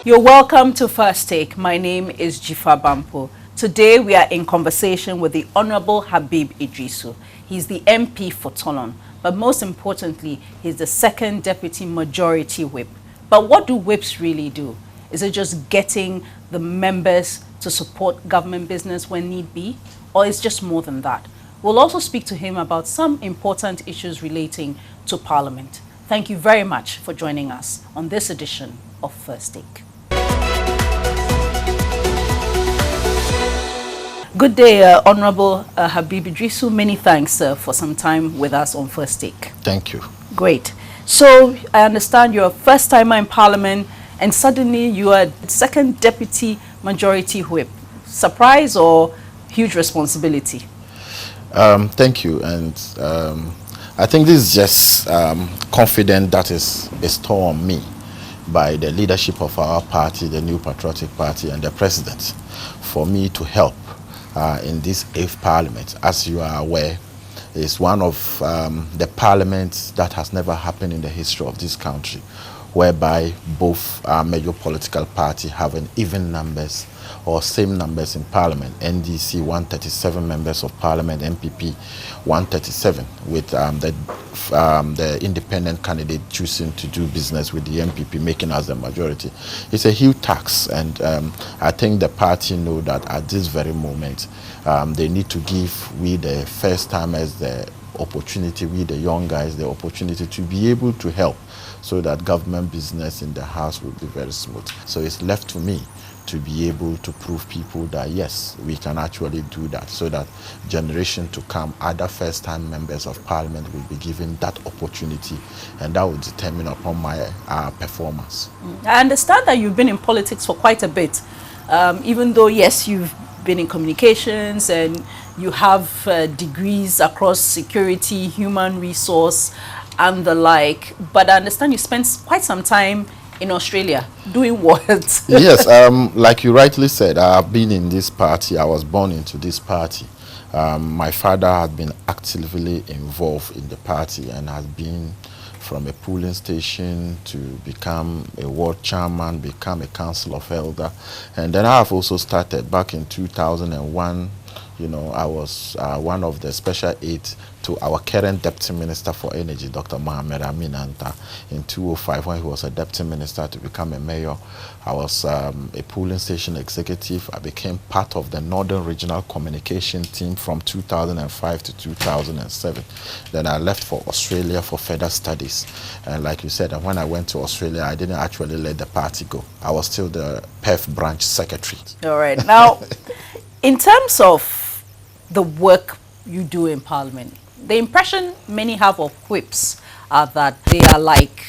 You're welcome to First Take. My name is Jifa Bampo. Today we are in conversation with the Honorable Habib Iddrisu. He's the MP for Tolon, but most importantly, he's the second Deputy Majority Whip. But what do whips really do? Is it just getting the members to support government business when need be? Or is it just more than that? We'll also speak to him about some important issues relating to Parliament. Thank you very much for joining us on this edition of First Take. Good day, Honorable Habib Iddrisu. Many thanks for some time with us on First Take. Thank you. Great. So I understand you're a first timer in Parliament and suddenly you are second Deputy Majority Whip. Surprise or huge responsibility? Thank you. And I think this is just confidence that is bestowed on me by the leadership of our party, the New Patriotic Party, and the President, for me to help in this 8th Parliament. As you are aware, it's one of the parliaments that has never happened in the history of this country, whereby both major political parties have an even numbers or same numbers in Parliament. NDC 137 members of Parliament, MPP 137, with the independent candidate choosing to do business with the MPP, making us the majority. It's a huge tax, and I think the party know that at this very moment they need to give we the first timers the opportunity, we the young guys the opportunity to be able to help so that government business in the house will be very smooth. So it's left to me to be able to prove people that yes, we can actually do that, so that generation to come, other first-time members of Parliament will be given that opportunity, and that will determine upon my performance. I understand that you've been in politics for quite a bit, even though yes, you've been in communications and you have degrees across security, human resource, and the like. But I understand you spent quite some time in Australia. Doing what? Yes, like you rightly said, I've been in this party. I was born into this party. My father had been actively involved in the party and has been from a polling station to become a ward chairman, become a council of elder. And then I have also started back in 2001. You know, I was one of the special aides to our current Deputy Minister for Energy, Dr. Mohamed Aminanta, in 2005 when he was a Deputy Minister to become a mayor. I was a polling station executive. I became part of the Northern Regional Communication team from 2005 to 2007. Then I left for Australia for further studies. And like you said, when I went to Australia, I didn't actually let the party go. I was still the Perth branch secretary. All right. Now, in terms of the work you do in Parliament, the impression many have of whips are that they are like,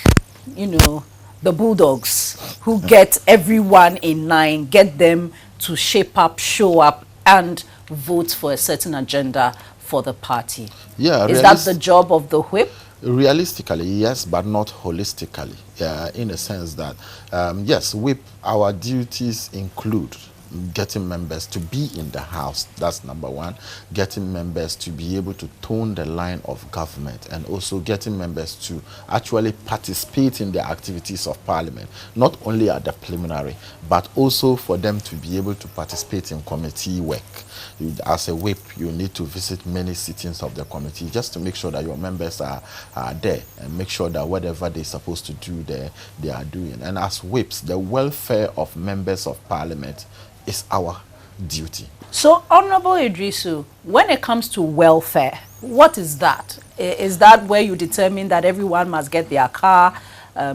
you know, the bulldogs who get everyone in line, get them to shape up, show up, and vote for a certain agenda for the party. Yeah, is that the job of the whip? Realistically, yes, but not holistically. In a sense that, yes, whip, our duties include getting members to be in the house. That's number one. Getting members to be able to tone the line of government, and also getting members to actually participate in the activities of Parliament, not only at the preliminary, but also for them to be able to participate in committee work. As a whip, you need to visit many sittings of the committee just to make sure that your members are there, and make sure that whatever they're supposed to do there, they are doing. And as whips, the welfare of members of Parliament is our duty. So, Honorable Iddrisu, when it comes to welfare, what is that? Is that where you determine that everyone must get their car,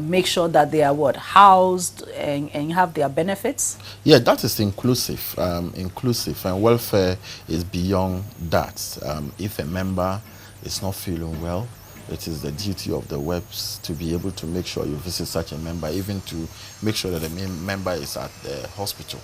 make sure that they are housed and have their benefits? Yeah, that is inclusive. Inclusive, and welfare is beyond that. If a member is not feeling well, it is the duty of the WEPs to be able to make sure you visit such a member, even to make sure that the member is at the hospital.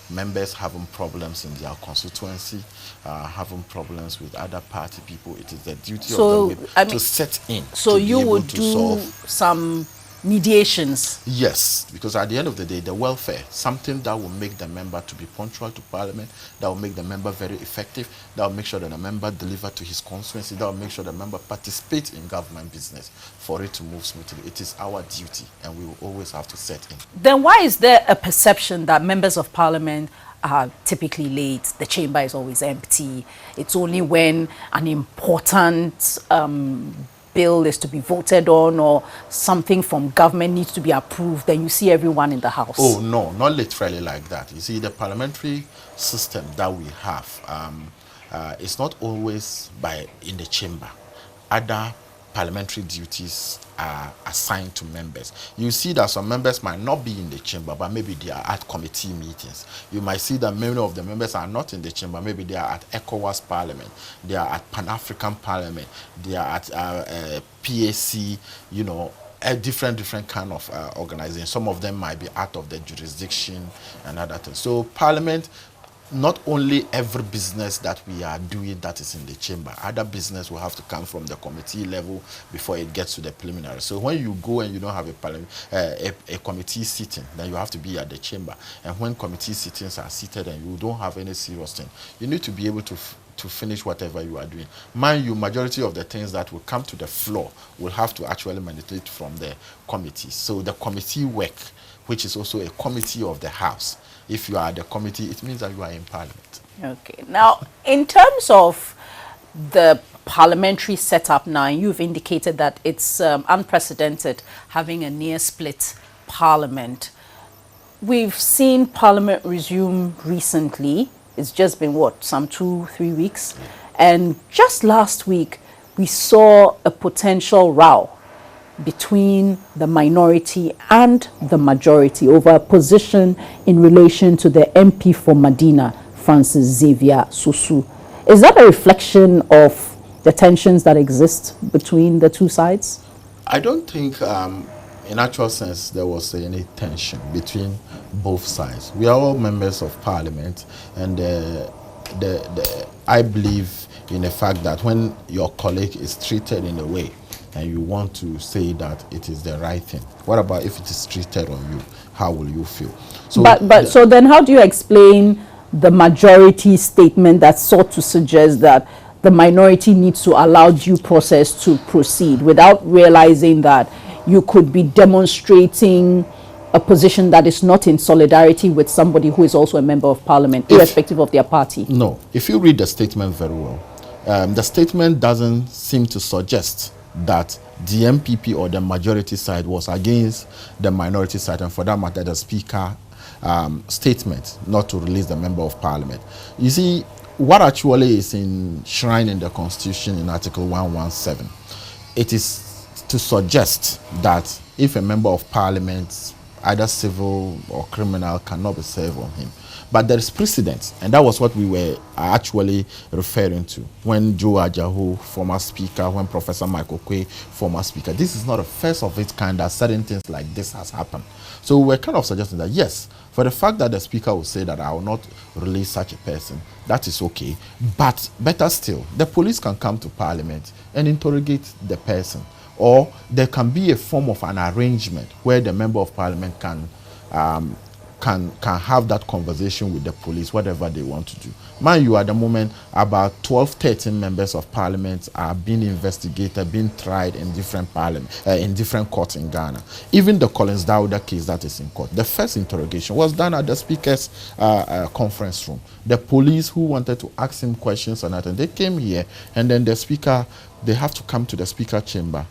Members having problems in their constituency, having problems with other party people, it is the duty of the WEP to set in. So you would do some mediations? Yes, because at the end of the day, the welfare, something that will make the member to be punctual to parliament, that will make the member very effective, that will make sure that the member deliver to his constituency, that will make sure the member participates in government business for it to move smoothly. It is our duty, and we will always have to set in. Then why is there a perception that members of parliament are typically late, the chamber is always empty, it's only when an important bill is to be voted on or something from government needs to be approved, then you see everyone in the house? Oh, no, not literally like that. You see, the parliamentary system that we have is not always in the chamber. Other parliamentary duties are assigned to members. You see that some members might not be in the chamber, but maybe they are at committee meetings. You might see that many of the members are not in the chamber. Maybe they are at ECOWAS Parliament, they are at Pan-African Parliament, they are at PAC, you know, a different kind of organization. Some of them might be out of the jurisdiction and other things. So Parliament, not only every business that we are doing that is in the chamber, other business will have to come from the committee level before it gets to the preliminary. So when you go and you don't have a committee sitting, then you have to be at the chamber. And when committee sittings are seated and you don't have any serious thing, you need to be able to finish whatever you are doing. Mind you, majority of the things that will come to the floor will have to actually meditate from the committee. So the committee work, which is also a committee of the House, if you are the committee, it means that you are in parliament. Okay. Now, in terms of the parliamentary setup now, you've indicated that it's unprecedented having a near split parliament. We've seen parliament resume recently. It's just been, what, some 2-3 weeks? And just last week, we saw a potential row between the minority and the majority over a position in relation to the MP for Medina, Francis Xavier Susu. Is that a reflection of the tensions that exist between the two sides? I don't think, in actual sense, there was any tension between both sides. We are all members of parliament, and I believe in the fact that when your colleague is treated in a way, and you want to say that it is the right thing, what about if it is treated on you? How will you feel? So, so then how do you explain the majority statement that sought to suggest that the minority needs to allow due process to proceed without realizing that you could be demonstrating a position that is not in solidarity with somebody who is also a member of parliament, irrespective of their party? No. If you read the statement very well, the statement doesn't seem to suggest that the MPP or the majority side was against the minority side, and for that matter, the speaker statement not to release the member of parliament. You see, what actually is enshrined in the Constitution in Article 117, it is to suggest that if a member of parliament, either civil or criminal, cannot be served on him. But there is precedent, and that was what we were actually referring to. When Joe Ajahu, former speaker, when Professor Michael Quay, former speaker, this is not the first of its kind that certain things like this has happened. So we're kind of suggesting that, yes, for the fact that the speaker will say that I will not release such a person, that is okay. But better still, the police can come to parliament and interrogate the person. Or there can be a form of an arrangement where the member of parliament can have that conversation with the police, whatever they want to do. Mind you, at the moment, about 12-13 members of parliament are being investigated, being tried in different courts in Ghana. Even the Collins Dawda case that is in court, the first interrogation was done at the speaker's conference room. The police who wanted to ask him questions and that, and they came here, and then the speaker, they have to come to the speaker chamber,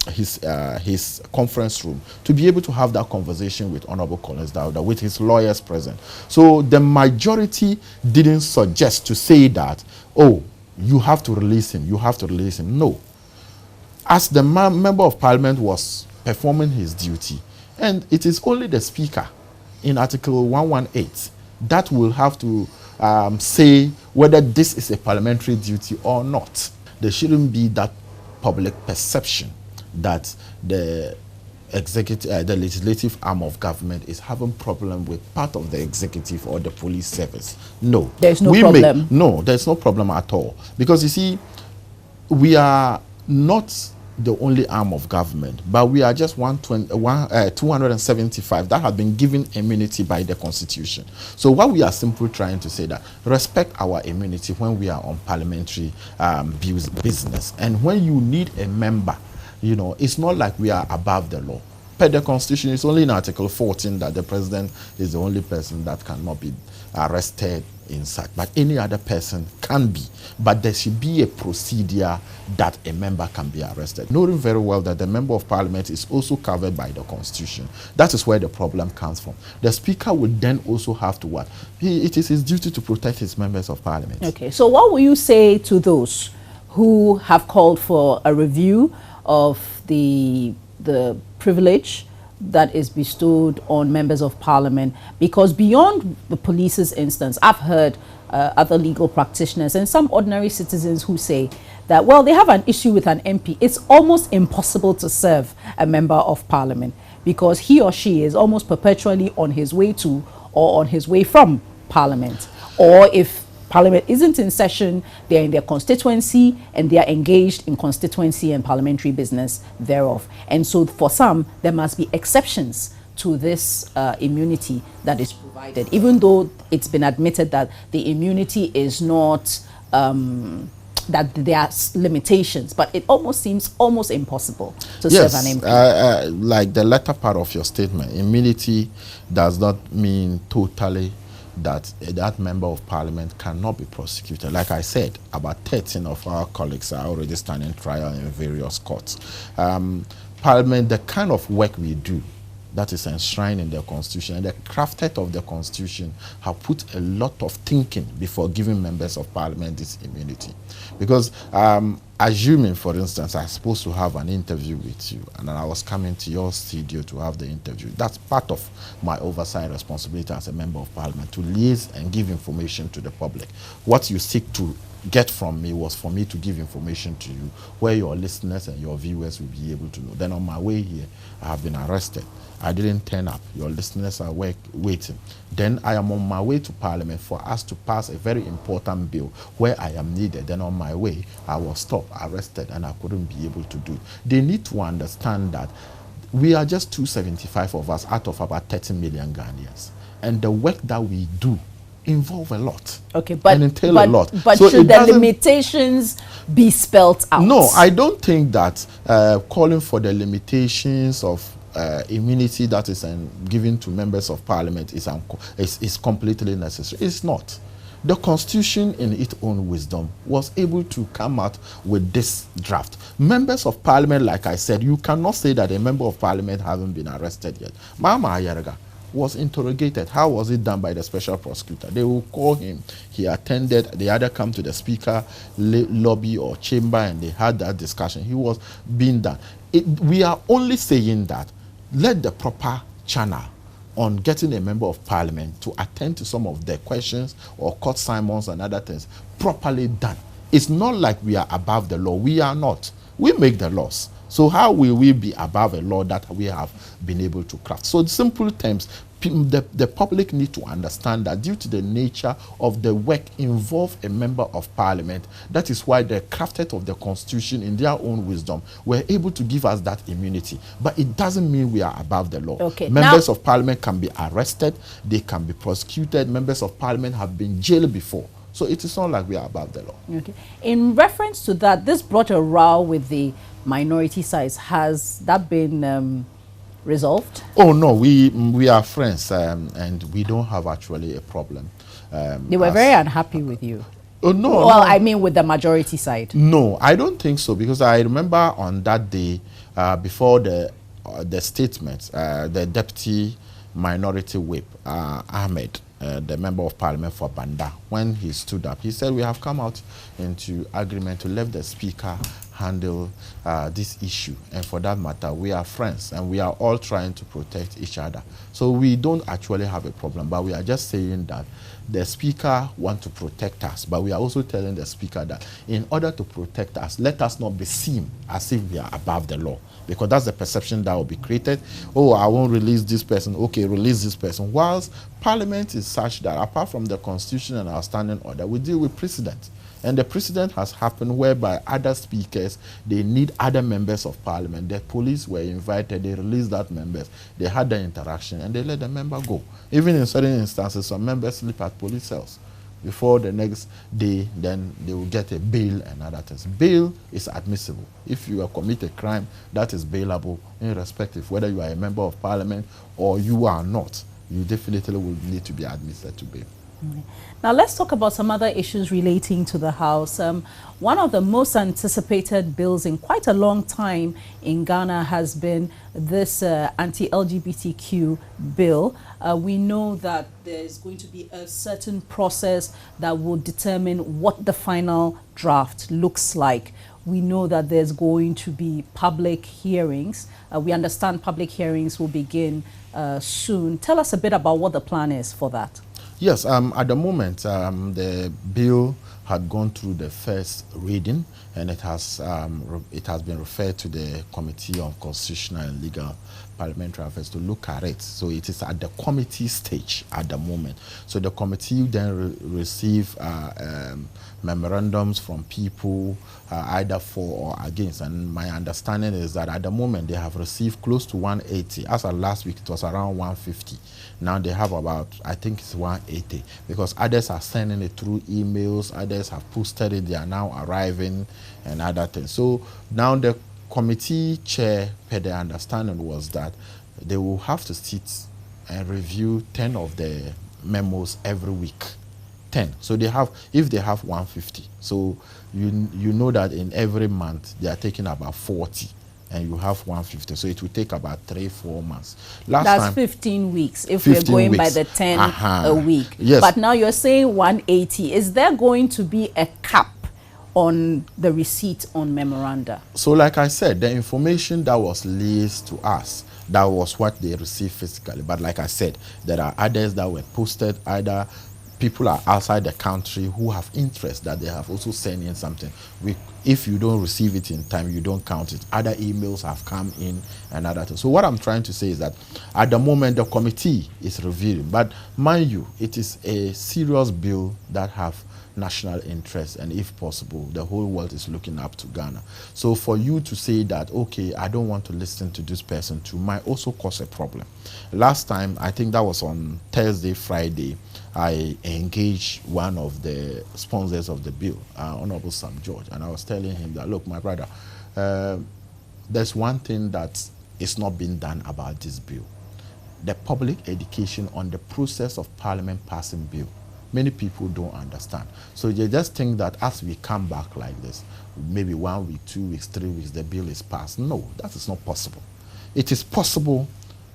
his conference room, to be able to have that conversation with Honorable Collins Dawda, with his lawyers present. So the majority didn't suggest to say that, oh, you have to release him, you have to release him. No. As the member of parliament was performing his duty, and it is only the speaker in Article 118 that will have to say whether this is a parliamentary duty or not. There shouldn't be that public perception that the the legislative arm of government is having problem with part of the executive or the police service. No. There's no problem. No, there's no problem at all. Because you see, we are not the only arm of government, but we are just 275 that have been given immunity by the Constitution. So what we are simply trying to say that respect our immunity when we are on parliamentary business, and when you need a member, you know, it's not like we are above the law. Per the Constitution, it's only in Article 14 that the president is the only person that cannot be arrested in such, but any other person can be. But there should be a procedure that a member can be arrested, knowing very well that the member of parliament is also covered by the Constitution. That is where the problem comes from. The speaker would then also have to what? It is his duty to protect his members of parliament. Okay, so what will you say to those who have called for a review of the privilege that is bestowed on members of parliament? Because beyond the police's instance, I've heard other legal practitioners and some ordinary citizens who say that, well, they have an issue with an MP. It's almost impossible to serve a member of parliament because he or she is almost perpetually on his way to or on his way from parliament. Or if Parliament isn't in session, they're in their constituency and they are engaged in constituency and parliamentary business thereof. And so for some, there must be exceptions to this immunity that is provided, even though it's been admitted that the immunity is not, that there are limitations, but it almost seems almost impossible to serve an MP. Like the latter part of your statement, immunity does not mean totally that that member of parliament cannot be prosecuted. Like I said, about 13 of our colleagues are already standing trial in various courts. Parliament, the kind of work we do, that is enshrined in the Constitution, and the crafters of the Constitution have put a lot of thinking before giving members of parliament this immunity. Because assuming, for instance, I'm supposed to have an interview with you, and then I was coming to your studio to have the interview. That's part of my oversight responsibility as a member of parliament, to liaise and give information to the public. What you seek to get from me was for me to give information to you where your listeners and your viewers will be able to know. Then on my way here, I have been arrested. I didn't turn up. Your listeners are waiting. Then I am on my way to Parliament for us to pass a very important bill where I am needed. Then on my way, I was stopped, arrested, and I couldn't be able to do it. They need to understand that we are just 275 of us out of about 30 million Ghanaians. And the work that we do involve a lot. Okay, but entail a lot. But so should the limitations be spelt out? No, I don't think that calling for the limitations of immunity that is given to members of parliament is completely necessary. It's not. The Constitution, in its own wisdom, was able to come out with this draft. Members of parliament, like I said, you cannot say that a member of parliament hasn't been arrested yet. Mama Ayaraga was interrogated. How was it done by the special prosecutor? They will call him. He attended. They either come to the speaker lobby or chamber and they had that discussion. He was being done. We are only saying that let the proper channel on getting a member of parliament to attend to some of their questions or court summons and other things properly done. It's not like we are above the law. We are not. We make the laws. So how will we be above a law that we have been able to craft? So in simple terms, the public need to understand that due to the nature of the work involved a member of parliament, that is why the crafters of the Constitution in their own wisdom were able to give us that immunity. But it doesn't mean we are above the law. Okay, members of parliament can be arrested, they can be prosecuted. Members of parliament have been jailed before. So it is not like we are above the law. Okay. In reference to that, this brought a row with the minority sides. Has that been resolved? Oh no, we are friends and we don't have actually a problem. They were very unhappy with you. Oh no. Well, no. I mean with the majority side. No, I don't think so, because I remember on that day before the statement, the deputy minority whip Ahmed, the member of parliament for Banda, when he stood up, he said, we have come out into agreement to let the speaker handle this issue, and for that matter, we are friends and we are all trying to protect each other. So we don't actually have a problem, but we are just saying that the speaker wants to protect us, but we are also telling the speaker that in order to protect us, let us not be seen as if we are above the law, because that's the perception that will be created. Oh, I won't release this person. Okay, release this person. Whilst parliament is such that apart from the Constitution and our standing order, we deal with precedent. And the precedent has happened whereby other speakers, they need other members of parliament. The police were invited, they released that members, they had the interaction, and they let the member go. Even in certain instances, some members sleep at police cells. Before the next day, then they will get a bail and other things. Bail is admissible. If you commit a crime, that is bailable, irrespective whether you are a member of parliament or you are not. You definitely will need to be admitted to bail. Now let's talk about some other issues relating to the House. One of the most anticipated bills in quite a long time in Ghana has been this anti-LGBTQ bill. We know that there's going to be a certain process that will determine what the final draft looks like. We know that there's going to be public hearings. We understand public hearings will begin soon. Tell us a bit about what the plan is for that. Yes, at the moment, the bill had gone through the first reading, and it has been referred to the Committee on Constitutional and Legal Parliamentary Affairs to look at it. So it is at the committee stage at the moment. So the committee then receive memorandums from people either for or against. And my understanding is that at the moment they have received close to 180. As of last week, it was around 150. Now they have about, I think it's 180, because others are sending it through emails, others have posted it, they are now arriving and other things. So now the committee chair, per the understanding, was that they will have to sit and review 10 of the memos every week. 10. So they have, if they have 150, so you know that in every month they are taking about 40. And you have 150, so it will take about 3-4 months. That's 15 weeks if we're going by the 10 a week. Yes. But now you're saying 180. Is there going to be a cap on the receipt on memoranda? So like I said, the information that was leased to us, that was what they received physically. But like I said, there are others that were posted, either people are outside the country who have interest that they have also sent in something. If you don't receive it in time, you don't count it. Other emails have come in and other things. So what I'm trying to say is that at the moment the committee is reviewing, but mind you, it is a serious bill that have national interest, and if possible, the whole world is looking up to Ghana. So for you to say that, okay, I don't want to listen to this person too, might also cause a problem. Last time, I think that was on Thursday, Friday, I engaged one of the sponsors of the bill, Honorable Sam George, and I was telling him that, look, my brother, there's one thing that is not being done about this bill. The public education on the process of Parliament passing bill. Many people don't understand. So they just think that as we come back like this, maybe 1 week, 2 weeks, 3 weeks, the bill is passed. No, that is not possible. It is possible,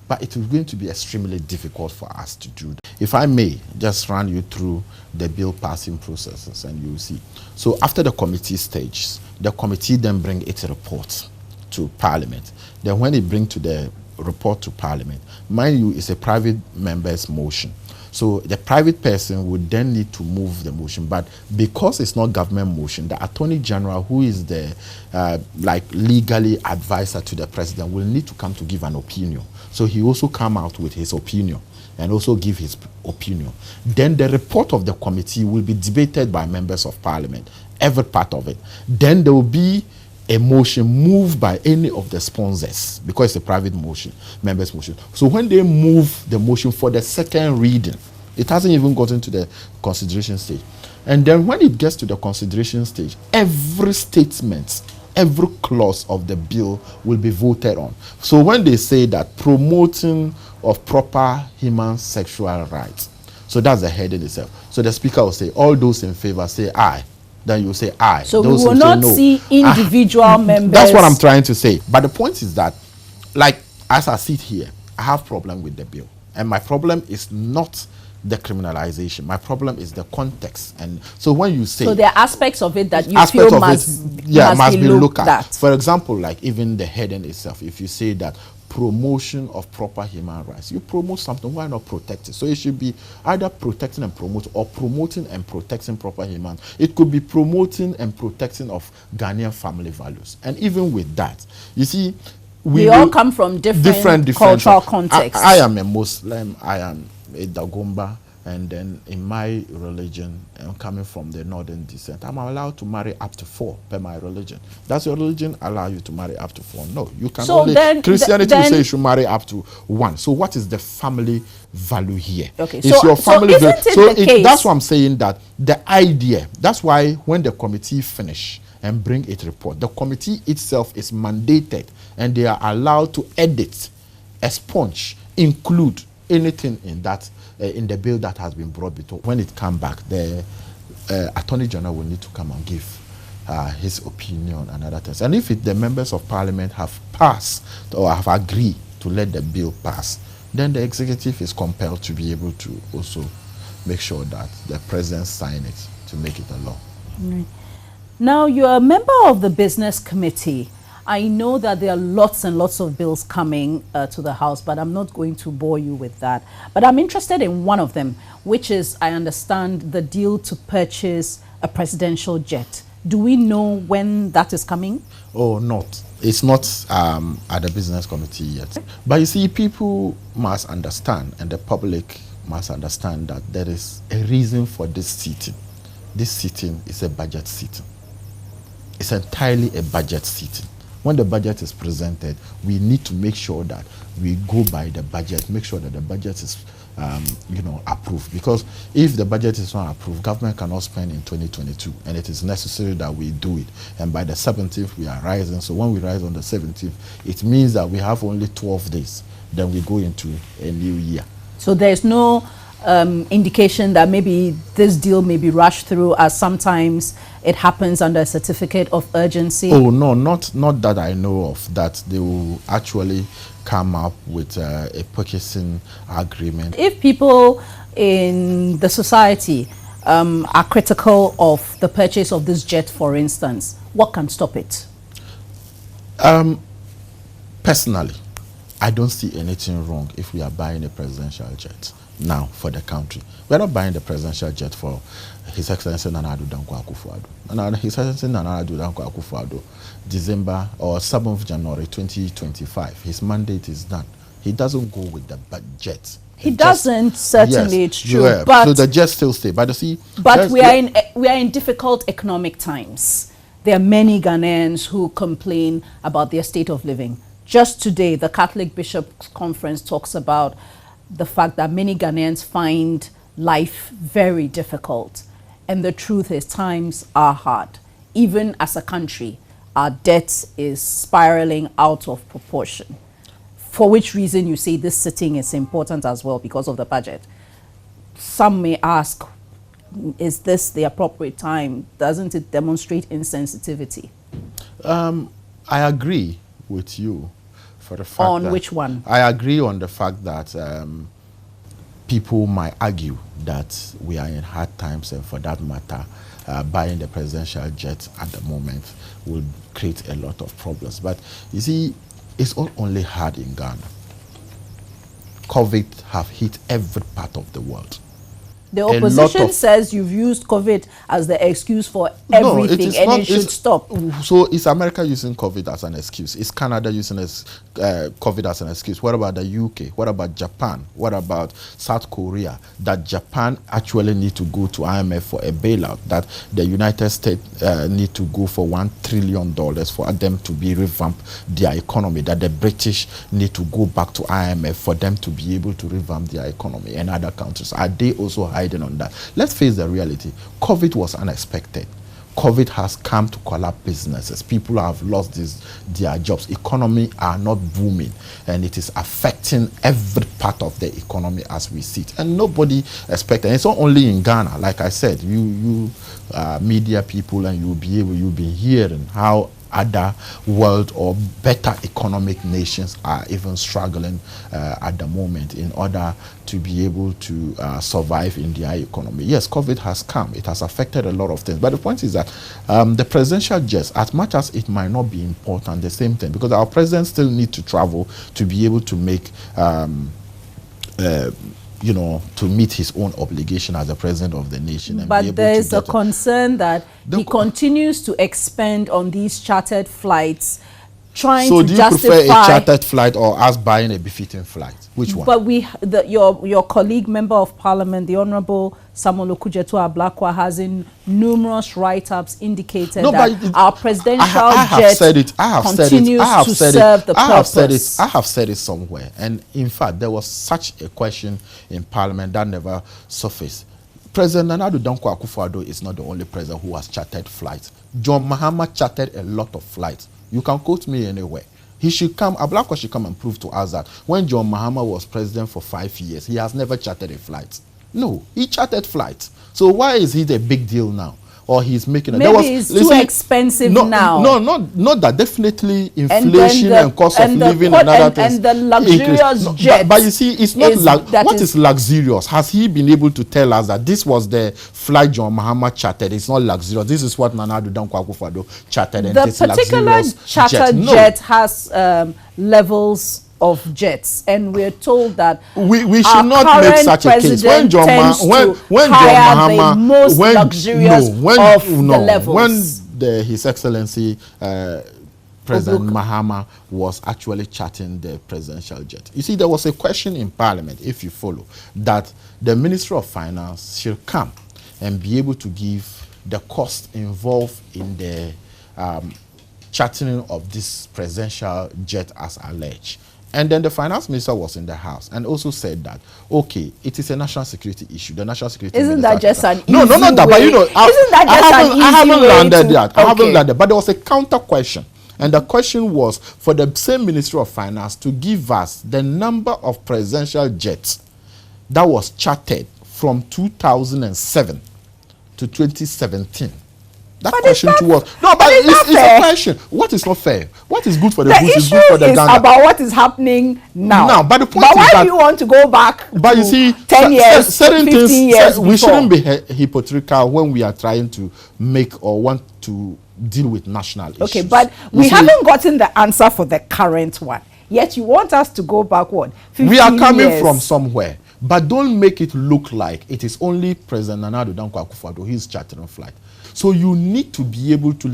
but it is going to be extremely difficult for us to do that. If I may just run you through the bill passing processes, and you'll see. So after the committee stage, the committee then bring its report to Parliament. Then when it brings to the report to Parliament, mind you, it's a private member's motion. So the private person would then need to move the motion, but because it's not government motion, the Attorney General, who is the legally advisor to the president, will need to come to give an opinion. So he also come out with his opinion and also give his opinion. Then the report of the committee will be debated by members of Parliament, every part of it. Then there will be a motion moved by any of the sponsors, because it's a private motion, members' motion. So when they move the motion for the second reading, it hasn't even gotten to the consideration stage. And then when it gets to the consideration stage, every statement, every clause of the bill will be voted on. So when they say that promoting of proper human sexual rights, so that's the heading itself. So the speaker will say, all those in favor say aye. Then you say aye. So those we will not see individual members. That's what I'm trying to say. But the point is that, like, as I sit here, I have problem with the bill. And my problem is not the criminalization. My problem is the context. And so when you say... So there are aspects of it that you feel must be looked at. For example, like even the heading itself, if you say that promotion of proper human rights, you promote something, why not protect it? So it should be either protecting and promoting, or promoting and protecting proper human. It could be promoting and protecting of Ghanaian family values. And even with that, you see, we all come from different cultural contexts. I am a Muslim, I am a Dagomba, And then in my religion, I'm coming from the northern descent, I'm allowed to marry up to 4 per my religion. Does your religion allow you to marry up to 4? No, you can only. Christianity will say you should marry up to 1. So what is the family value here? Okay, it's your family so isn't it the case? That's what I'm saying, that the idea, that's why when the committee finish and bring its report, the committee itself is mandated and they are allowed to edit, expunge, include anything in that in the bill that has been brought before. When it comes back, the Attorney General will need to come and give his opinion and other things. And if the members of Parliament have passed or have agreed to let the bill pass, then the executive is compelled to be able to also make sure that the president sign it to make it a law. Right. Now, you're a member of the Business Committee. I know that there are lots and lots of bills coming to the House, but I'm not going to bore you with that. But I'm interested in one of them, which is, I understand, the deal to purchase a presidential jet. Do we know when that is coming? Oh, not. It's not at the Business Committee yet. But you see, people must understand, and the public must understand, that there is a reason for this sitting. This sitting is a budget sitting. It's entirely a budget sitting. When the budget is presented, we need to make sure that we go by the budget, make sure that the budget is, approved. Because if the budget is not approved, government cannot spend in 2022, and it is necessary that we do it. And by the 17th, we are rising. So when we rise on the 17th, it means that we have only 12 days. Then we go into a new year. So there's no indication that maybe this deal may be rushed through, as sometimes it happens under a certificate of urgency? Oh, no, not that I know of, that they will actually come up with a purchasing agreement. If people in the society are critical of the purchase of this jet, for instance, what can stop it? Personally, I don't see anything wrong if we are buying a presidential jet now for the country. We're not buying the presidential jet for His Excellency Nana Addo Dankwa Akufo-Addo. And His Excellency Nana Addo Dankwa Akufo-Addo, December or 7th January 2025, his mandate is done. He doesn't go with the budget. He doesn't, certainly, yes, it's true. Yeah, but so the jet still stay. But you see, we are in difficult economic times. There are many Ghanaians who complain about their state of living. Just today, the Catholic Bishops' Conference talks about the fact that many Ghanaians find life very difficult. And the truth is, times are hard. Even as a country, our debt is spiraling out of proportion. For which reason you say this sitting is important as well, because of the budget. Some may ask, is this the appropriate time? Doesn't it demonstrate insensitivity? I agree with you. For the fact on which one? I agree on the fact that people might argue that we are in hard times, and for that matter, buying the presidential jet at the moment will create a lot of problems. But you see, it's not only hard in Ghana. COVID have hit every part of the world. The opposition says you've used COVID as the excuse for everything, and it should stop. So is America using COVID as an excuse? Is Canada using COVID as an excuse? What about the UK? What about Japan? What about South Korea? That Japan actually need to go to IMF for a bailout. That the United States need to go for $1 trillion for them to be revamp their economy. That the British need to go back to IMF for them to be able to revamp their economy, and other countries. Are they also hiding on that? Let's face the reality. COVID was unexpected. COVID has come to collapse businesses. People have lost their jobs. Economy are not booming, and it is affecting every part of the economy as we see it. And nobody expected. And it's not only in Ghana. Like I said, you media people, and you've been hearing how other world or better economic nations are even struggling at the moment in order to be able to survive in their economy. Yes, COVID has come. It has affected a lot of things. But the point is that the presidential jet, as much as it might not be important, the same thing, because our president still need to travel to be able to make to meet his own obligation as the president of the nation. And but there is a concern that he continues to expend on these chartered flights, trying to justify... So do you prefer a chartered flight or us buying a befitting flight? Which one? But your colleague, Member of Parliament, the Honourable Samuel Okujetu Ablakwa, has in numerous write-ups indicated that our presidential jet continues to serve the purpose. I have said it somewhere. And in fact, there was such a question in Parliament that never surfaced. President Nana Addo Dankwa Akufo-Addo is not the only president who has chartered flights. John Mahama chartered a lot of flights. You can quote me anywhere. He should come, Ablakwa should come and prove to us that when John Mahama was president for 5 years, he has never chartered a flight. No, he chartered flights. So why is it a big deal now? Or he's making maybe it's too expensive now. No, not that. Definitely inflation and cost of living and other things. And the luxurious jet. But you see, it's not what is luxurious? Has he been able to tell us that this was the flight John Mahama chartered? It's not luxurious. This is what Nana Addo Dankwa Akufo-Addo chartered. And the particular charter jet has levels of jets, and we're told that we should not make such a case. When John Mahama, the most luxurious of the levels. When His Excellency President Mahama was actually charting the presidential jet. You see, there was a question in Parliament, if you follow, that the Ministry of Finance should come and be able to give the cost involved in the chartering of this presidential jet as alleged. And then the finance minister was in the house and also said that, okay, it is a national security issue. The national security isn't that just an easy not that, way? But you know, isn't that just an easy way? I haven't landed, but there was a counter question. And the question was for the same Ministry of Finance to give us the number of presidential jets that was chartered from 2007 to 2017. That question to us. No, but it's a question. What is not fair? What is good for the goose is good for the gander. The issue is about what is happening now. But the point is why that, do you want to go back but you see, 10 years, certain 15 things, years we shouldn't be hypocritical when we are trying to make or want to deal with national issues. Okay, but we haven't gotten the answer for the current one. Yet you want us to go backward. We are coming from somewhere. But don't make it look like it is only President Nana Addo Dankwa Akufo-Addo who is chartering flight. So you need to be able to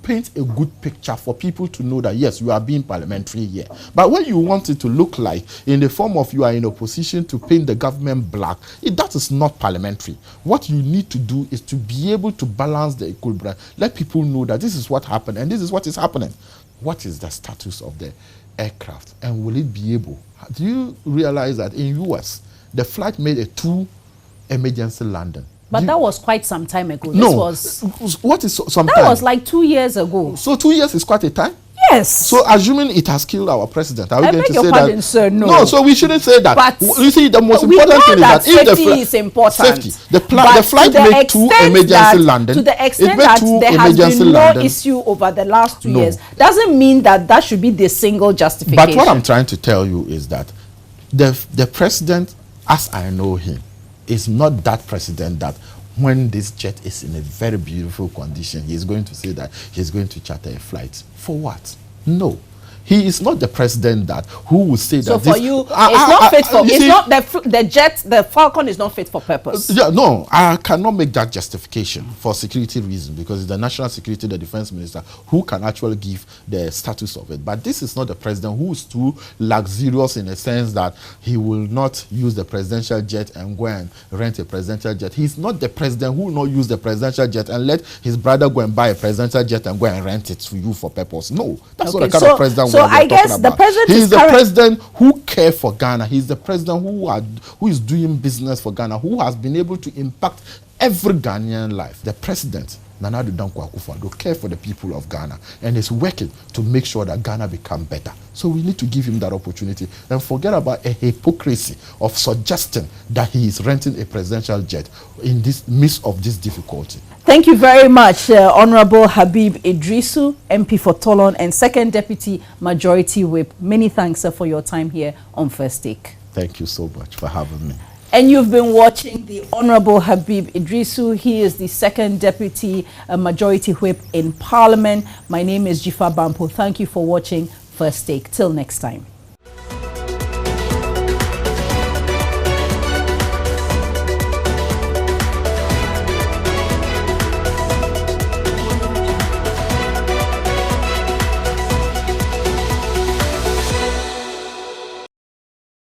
paint a good picture for people to know that, yes, you are being parliamentary here. But when you want it to look like in the form of you are in a position to paint the government black, that is not parliamentary. What you need to do is to be able to balance the equilibrium. Let people know that this is what happened and this is what is happening. What is the status of the aircraft? And will it be able? Do you realize that in US, the flight made a 2 emergency landing? But that was quite some time ago. No. What is some time? That was like 2 years ago. So 2 years is quite a time? Yes. So assuming it has killed our president, are we going to say pardon, that? Sir, no. No, so we shouldn't say that. But you see, the most important thing is that if safety is important. Safety. The flight made 2 emergency landings. To the extent that there has been no issue over the last 2 years, doesn't mean that that should be the single justification. But what I'm trying to tell you is that the president, as I know him, is not that president that when this jet is in a very beautiful condition, he is going to say that he is going to charter a flight. For what? No. He is not the president that who will say so that. So for you, it's not fit for. It's not the jet. The Falcon is not fit for purpose. Yeah, no, I cannot make that justification for security reasons because it's the national security, the defense minister, who can actually give the status of it. But this is not the president who is too luxurious in a sense that he will not use the presidential jet and go and rent a presidential jet. He's not the president who will not use the presidential jet and let his brother go and buy a presidential jet and go and rent it to you for purpose. No, that's not the kind of president. So I guess the president is the president who cares for Ghana. He's the president who is doing business for Ghana, who has been able to impact every Ghanaian life. The president, Nana Addo Dankwa Akufo-Addo, cares for the people of Ghana and is working to make sure that Ghana become better. So we need to give him that opportunity and forget about a hypocrisy of suggesting that he is renting a presidential jet in this midst of this difficulty. Thank you very much, Honorable Habib Iddrisu, MP for Tolon and Second Deputy Majority Whip. Many thanks, sir, for your time here on First Take. Thank you so much for having me. And you've been watching the Honorable Habib Iddrisu. He is the Second Deputy Majority Whip in Parliament. My name is Jifa Bampo. Thank you for watching First Take. Till next time.